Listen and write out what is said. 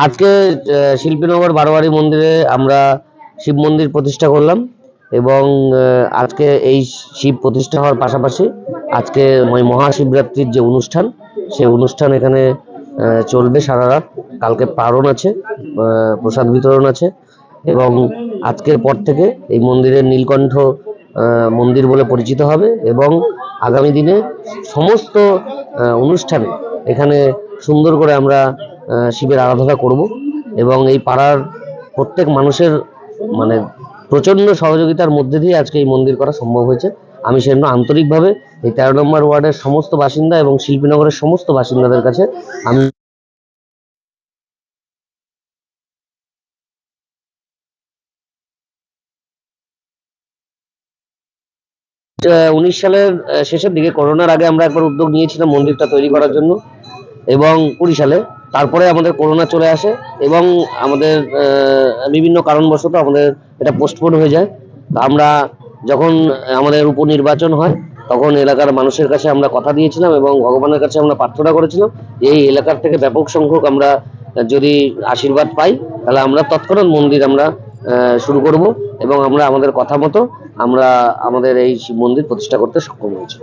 আজকে শিল্পীনগর বারোয়ারি মন্দিরে আমরা শিব মন্দির প্রতিষ্ঠা করলাম এবং আজকে এই শিব প্রতিষ্ঠা হওয়ার পাশাপাশি আজকে মহাশিবরাত্রির যে অনুষ্ঠান সেই অনুষ্ঠান এখানে চলবে সারা রাত। কালকে পারণ আছে, প্রসাদ বিতরণ আছে এবং আজকের পর থেকে এই মন্দিরের নীলকণ্ঠ মন্দির বলে পরিচিত হবে এবং আগামী দিনে সমস্ত অনুষ্ঠানে এখানে সুন্দর করে আমরা শিবের আরাধনা করব এবং এই পাড়ার প্রত্যেক মানুষের মানে প্রচন্ড সহযোগিতার মধ্যে দিয়ে আজকে এই মন্দির করা সম্ভব হয়েছে। আমি সেজন্য আন্তরিকভাবে এই 13 নম্বর ওয়ার্ডের সমস্ত বাসিন্দা এবং শিল্পীনগরের সমস্ত বাসিন্দাদের কাছে আমি 19 সালের শেষের দিকে করোনার আগে আমরা একবার উদ্যোগ নিয়েছিলাম মন্দিরটা তৈরি করার জন্য এবং 20 সালে তারপরে আমাদের করোনা চলে আসে এবং আমাদের বিভিন্ন কারণবশত আমাদের এটা পোস্টপোন হয়ে যায়। আমরা যখন আমাদের উপনির্বাচন হয় তখন এলাকার মানুষের কাছে আমরা কথা দিয়েছিলাম এবং ভগবানের কাছে আমরা প্রার্থনা করেছিলাম এই এলাকার থেকে ব্যাপক সংখ্যক আমরা যদি আশীর্বাদ পাই তাহলে আমরা তৎক্ষণাৎ মন্দির আমরা শুরু করব এবং আমরা আমাদের কথা মতো আমরা আমাদের এই শিব মন্দির প্রতিষ্ঠা করতে সক্ষম হয়েছি।